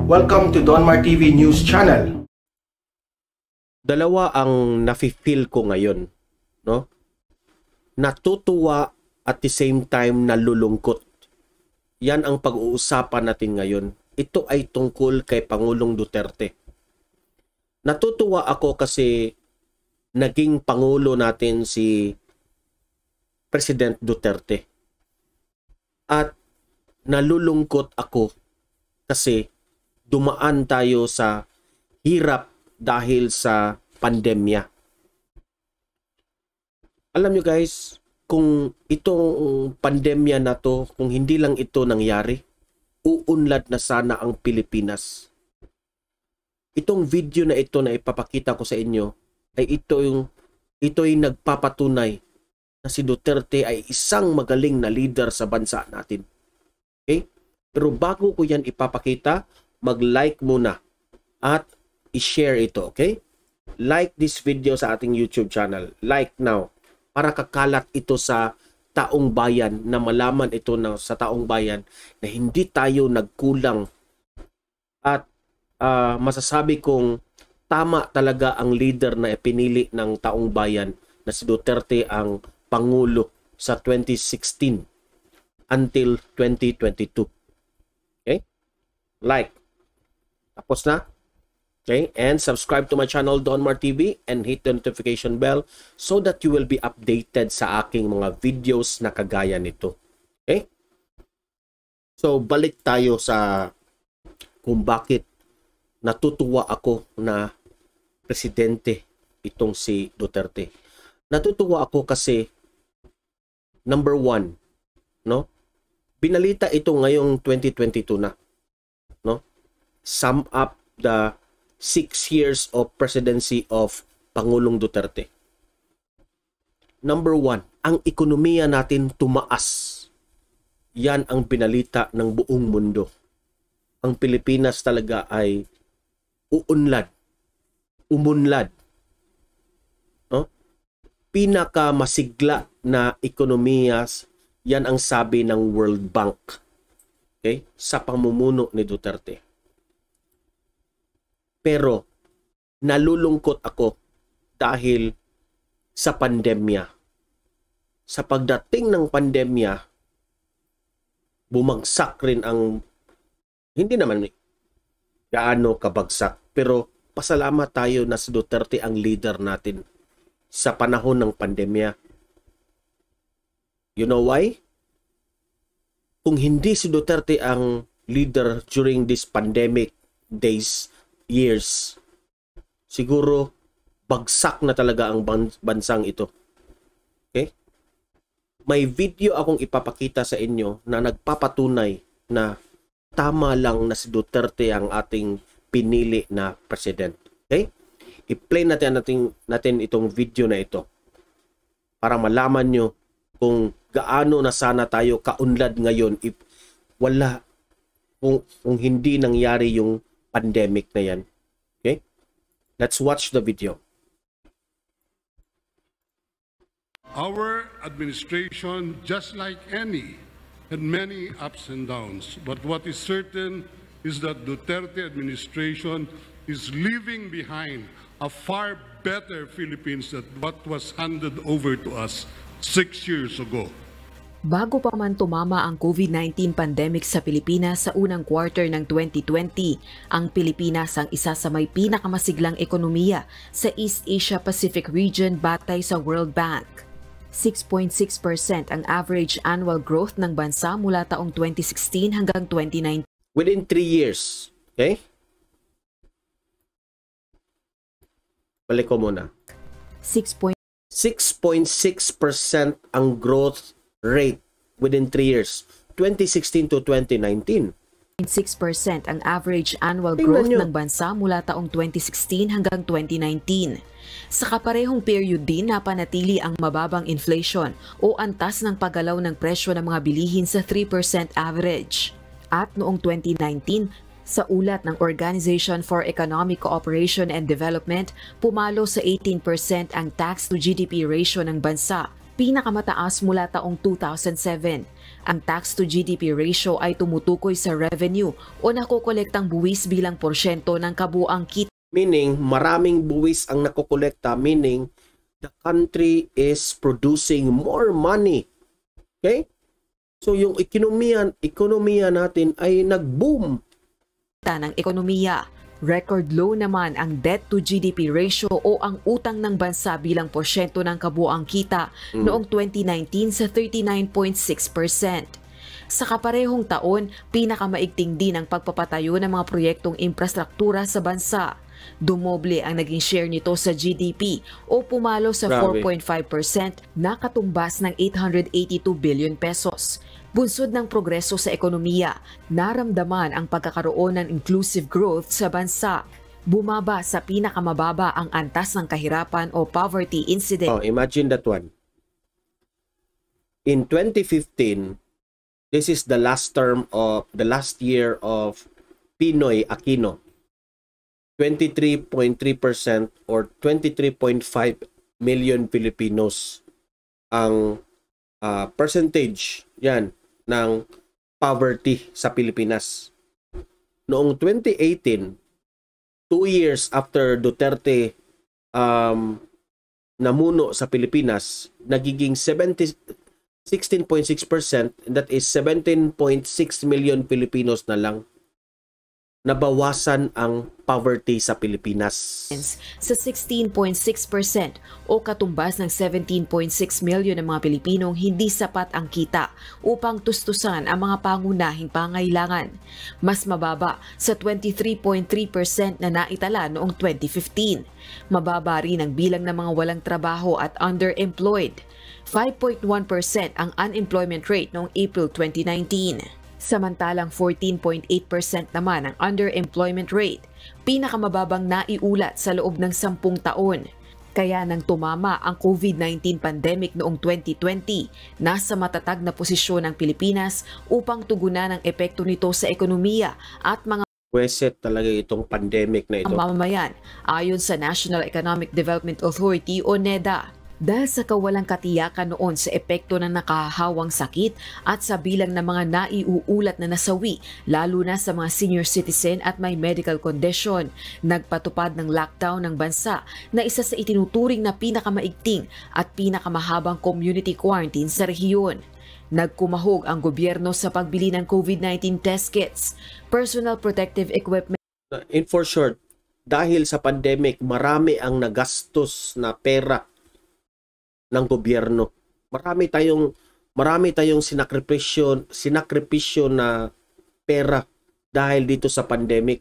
Welcome to Donmar TV News Channel. Dalawa ang nafe-feel ko ngayon, no? Natutuwa at the same time nalulungkot. Yan ang pag-uusapan natin ngayon. Ito ay tungkol kay Pangulong Duterte. Natutuwa ako kasi naging Pangulo natin si President Duterte. At nalulungkot ako kasi dumaan tayo sa hirap dahil sa pandemya. Alam nyo guys, kung itong pandemya na to, kung hindi lang ito nangyari, uunlad na sana ang Pilipinas. Itong video na ito na ipapakita ko sa inyo, ay ito ay nagpapatunay na si Duterte ay isang magaling na leader sa bansa natin. Okay? Pero bago ko yan ipapakita, mag-like muna at i-share ito, okay? Like this video sa ating YouTube channel. Like now para kakalat ito sa taong bayan, na malaman ito sa taong bayan na hindi tayo nagkulang. At masasabi kong tama talaga ang leader na ipinili ng taong bayan na si Duterte ang Pangulo sa 2016 until 2022. Okay? Like. Tapos na? Okay? And subscribe to my channel, Donmar TV, and hit the notification bell so that you will be updated sa aking mga videos na kagaya nito. Okay? So, balik tayo sa kung bakit natutuwa ako na presidente itong si Duterte. Natutuwa ako kasi number one, no? Binalita ito ngayong 2022 na, no? Sum up the 6 years of presidency of Pangulong Duterte. Number one, ang ekonomiya natin tumaas. Yan ang binalita ng buong mundo. Ang Pilipinas talaga ay umunlad. No? Pinakamasigla na ekonomiya, yan ang sabi ng World Bank. Okay? Sa pamumuno ni Duterte. Pero nalulungkot ako dahil sa pandemya. Sa pagdating ng pandemya, bumagsak rin ang, hindi naman gaano kabagsak, pero pasalamat tayo na si Duterte ang leader natin sa panahon ng pandemya. You know why? Kung hindi si Duterte ang leader during this pandemic years, siguro bagsak na talaga ang bansang ito. Okay? May video akong ipapakita sa inyo na nagpapatunay na tama lang na si Duterte ang ating pinili na president. Okay? I-play natin itong video na ito para malaman nyo kung gaano na sana tayo kaunlad ngayon if wala, kung hindi nangyari yung pandemic na yan. Okay? Let's watch the video. Our administration, just like any, had many ups and downs. But what is certain is that Duterte administration is leaving behind a far better Philippines than what was handed over to us 6 years ago. Bago pa man tumama ang COVID-19 pandemic sa Pilipinas sa unang quarter ng 2020, ang Pilipinas ang isa sa may pinakamasiglang ekonomiya sa East Asia Pacific region batay sa World Bank. 6.6% ang average annual growth ng bansa mula taong 2016 hanggang 2019. Within 3 years, okay? Balik ko muna. 6.6% ang growth rate within 3 years, 2016 to 2019. 6% ang average annual growth ng bansa mula taong 2016 hanggang 2019. Sa kaparehong period din napanatili ang mababang inflation o antas ng paggalaw ng presyo ng mga bilihin sa 3% average. At noong 2019, sa ulat ng Organization for Economic Cooperation and Development, pumalo sa 18% ang tax to GDP ratio ng bansa pinakamataas mula taong 2007. Ang tax to GDP ratio ay tumutukoy sa revenue o nakokolektang buwis bilang porsyento ng kabuang kita. Meaning, maraming buwis ang nakokolekta, meaning the country is producing more money. Okay? So yung ekonomiya natin ay nag-boom. Ng ekonomiya. Record low naman ang debt to GDP ratio o ang utang ng bansa bilang porsyento ng kabuang kita noong 2019 sa 39.6%. Sa kaparehong taon, pinakamaigting din ang pagpapatayo ng mga proyektong infrastruktura sa bansa. Dumoble ang naging share nito sa GDP o pumalo sa 4.5% na katumbas ng 882 billion pesos. Bunsod ng progreso sa ekonomiya, naramdaman ang pagkakaroon ng inclusive growth sa bansa. Bumaba sa pinakamababa ang antas ng kahirapan o poverty incidence. Oh, imagine that one. In 2015, this is the last year of Pinoy Aquino. 23.3% or 23.5 million Filipinos ang percentage yan ng poverty sa Pilipinas. Noong 2018, 2 years after Duterte namuno sa Pilipinas, nagiging 16.6%, that is 17.6 million Filipinos na lang nabawasan ang poverty sa Pilipinas. Sa 16.6% o katumbas ng 17.6 million ng mga Pilipinong hindi sapat ang kita upang tustusan ang mga pangunahing pangailangan. Mas mababa sa 23.3% na naitala noong 2015. Mababa rin ang bilang ng mga walang trabaho at underemployed. 5.1% ang unemployment rate noong April 2019. Samantalang 14.8% naman ang underemployment rate, pinakamababang naiulat sa loob ng 10 taon. Kaya nang tumama ang COVID-19 pandemic noong 2020, nasa matatag na posisyon ang Pilipinas upang tugunan ang epekto nito sa ekonomiya at mga Pweset talaga itong pandemic na ito. mamamayan, ayon sa National Economic Development Authority o NEDA. Dahil sa kawalang katiyakan noon sa epekto ng nakahawang sakit at sa bilang ng mga naiuulat na nasawi, lalo na sa mga senior citizen at may medical condition, nagpatupad ng lockdown ng bansa na isa sa itinuturing na pinakamaigting at pinakamahabang community quarantine sa rehiyon. Nagkumahog ang gobyerno sa pagbili ng COVID-19 test kits, personal protective equipment. In for short, dahil sa pandemic, marami ang nagastos na pera ng gobyerno. Marami tayong sinakripisyo na pera dahil dito sa pandemic.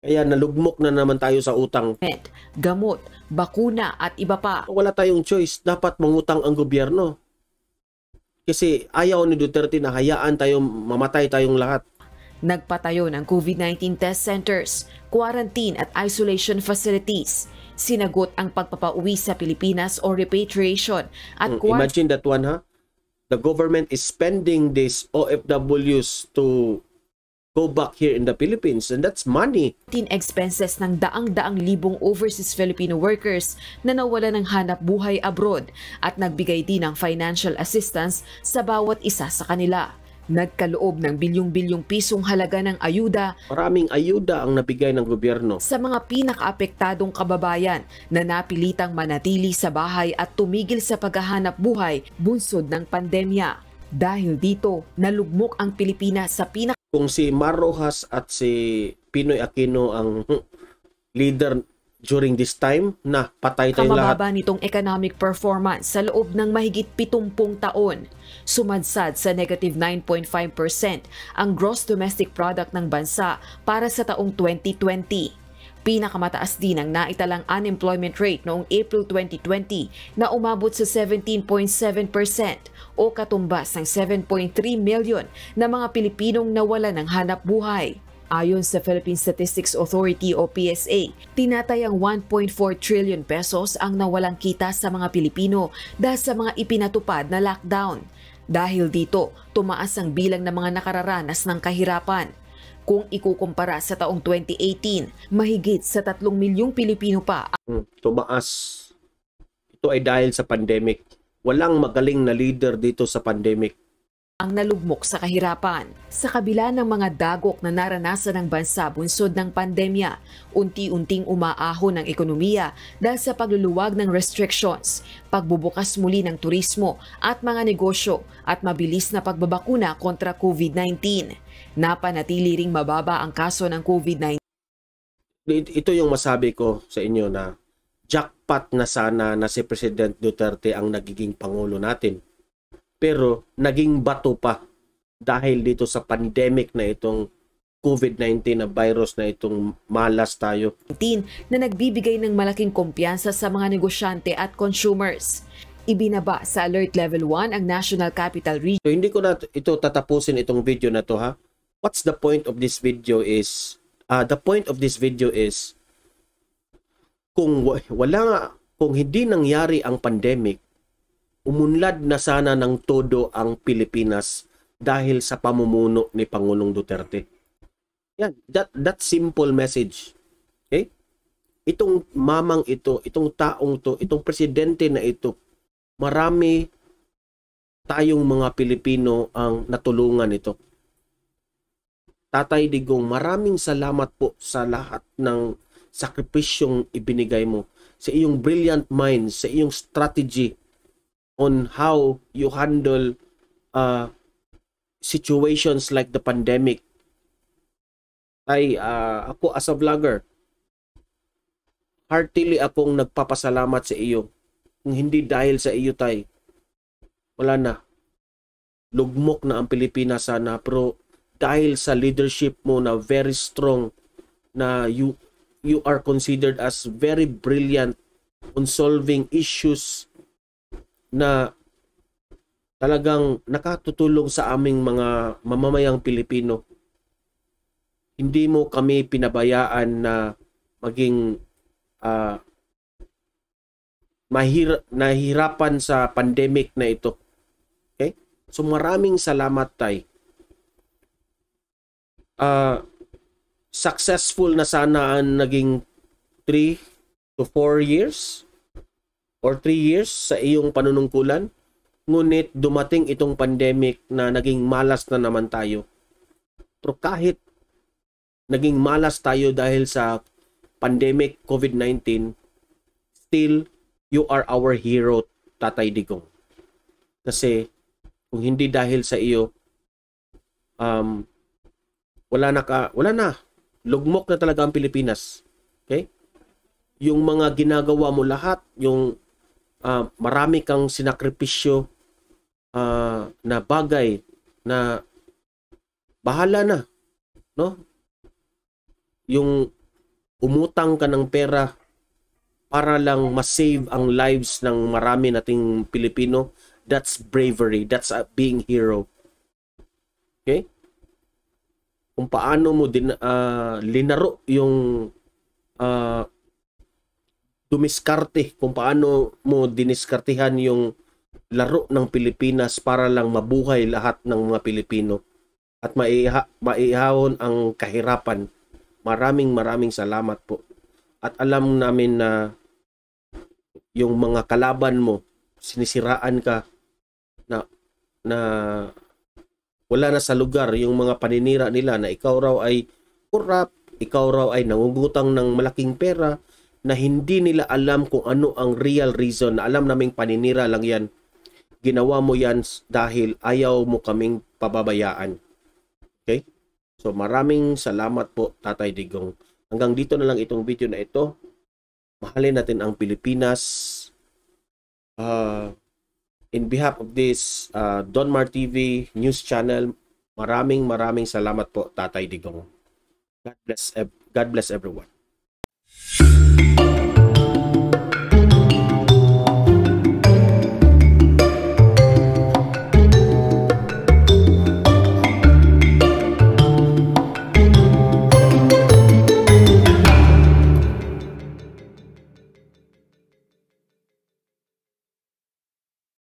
Kaya nalugmok na naman tayo sa utang. Gamot, bakuna at iba pa. Wala tayong choice, dapat mangutang ang gobyerno. Kasi ayaw ni Duterte na hayaan tayong mamatay tayong lahat. Nagpatayo ng COVID-19 test centers, quarantine at isolation facilities. Sinagot ang pagpapauwi sa Pilipinas o repatriation at imagine that one, ha? The government is spending these OFWs to go back here in the Philippines, and that's money. Expenses ng daang-daang libong overseas Filipino workers na nawala ng hanap buhay abroad at nagbigay din ng financial assistance sa bawat isa sa kanila. Nagkaloob ng bilyong-bilyong pisong halaga ng ayuda. Maraming ayuda ang nabigay ng gobyerno sa mga pinakaapektadong kababayan na napilitang manatili sa bahay at tumigil sa paghahanap buhay bunsod ng pandemya. Dahil dito, nalugmok ang Pilipinas sa Kung si Mar Rojas at si Pinoy Aquino ang leader during this time, na patay tayong lahat. Kamababa nitong economic performance sa loob ng mahigit 70 taon. Sumadsad sa negative 9.5% ang gross domestic product ng bansa para sa taong 2020. Pinakamataas din ang naitalang unemployment rate noong April 2020 na umabot sa 17.7% o katumbas ng 7.3 million na mga Pilipinong nawalan ng hanap buhay. Ayon sa Philippine Statistics Authority o PSA, tinatayang 1.4 trillion pesos ang nawalang kita sa mga Pilipino dahil sa mga ipinatupad na lockdown. Dahil dito, tumaas ang bilang ng mga nakararanas ng kahirapan. Kung ikukumpara sa taong 2018, mahigit sa 3 milyong Pilipino pa tumaas. Ito ay dahil sa pandemic. walang magaling na leader dito sa pandemic. Ang nalugmok sa kahirapan. Sa kabila ng mga dagok na naranasan ng bansa bunsod ng pandemya, unti-unting umaahon ang ekonomiya dahil sa pagluluwag ng restrictions, pagbubukas muli ng turismo at mga negosyo at mabilis na pagbabakuna kontra COVID-19. Napanatili ring mababa ang kaso ng COVID-19. Ito yung masabi ko sa inyo na jackpot na sana na si President Duterte ang nagiging pangulo natin. Pero naging bato pa dahil dito sa pandemic na itong COVID-19 na virus na itong malas tayo. Na nagbibigay ng malaking kumpiyansa sa mga negosyante at consumers. Ibinaba sa Alert Level 1 ang National Capital Region. So, hindi ko na ito tatapusin itong video na to ha. What's the point of this video is, the point of this video is, kung hindi nangyari ang pandemic, umunlad na sana ng todo ang Pilipinas dahil sa pamumuno ni Pangulong Duterte. Yan, that simple message. Okay? Itong mamang ito, itong taong to, itong presidente na ito, marami tayong mga Pilipino ang natulungan ito. Tatay Digong, maraming salamat po sa lahat ng sakripisyong ibinigay mo, sa iyong brilliant mind, sa iyong strategy on how you handle situations like the pandemic. Ako as a vlogger, heartily akong nagpapasalamat sa iyo. Kung hindi dahil sa iyo, tay, wala na. Lugmok na ang Pilipinas sana, pero dahil sa leadership mo na very strong, na you are considered as very brilliant on solving issues na talagang nakatutulong sa aming mga mamamayang Pilipino. Hindi mo kami pinabayaan na maging nahihirapan sa pandemic na ito. Okay? So maraming salamat, tay. Successful na sana ang naging 3 to 4 years or 3 years sa iyong panunungkulan. Ngunit dumating itong pandemic na naging malas na naman tayo. Pero kahit naging malas tayo dahil sa pandemic COVID-19, still you are our hero, Tatay Digong. Kasi kung hindi dahil sa iyo, wala na. Lugmok na talaga ang Pilipinas. Okay? Yung mga ginagawa mo lahat, yung marami kang sinakripisyo na bagay na bahala na, no? Yung umutang ka ng pera para lang ma-save ang lives ng marami nating Pilipino, that's bravery, that's being hero. Okay? Kung paano mo linaro yung dumiskarte, kung paano mo diniskartehan yung laro ng Pilipinas para lang mabuhay lahat ng mga Pilipino at maihahon ang kahirapan. Maraming salamat po. At alam namin na yung mga kalaban mo, sinisiraan ka na wala na sa lugar, yung mga paninira nila na ikaw raw ay corrupt, ikaw raw ay nangungutang ng malaking pera, na hindi nila alam kung ano ang real reason, na alam naming paninira lang yan. Ginawa mo yan dahil ayaw mo kaming pababayaan. Okay? So maraming salamat po, Tatay Digong. Hanggang dito na lang itong video na ito. Mahalin natin ang Pilipinas. In behalf of this Donmar TV news channel, maraming salamat po, Tatay Digong. God bless everyone.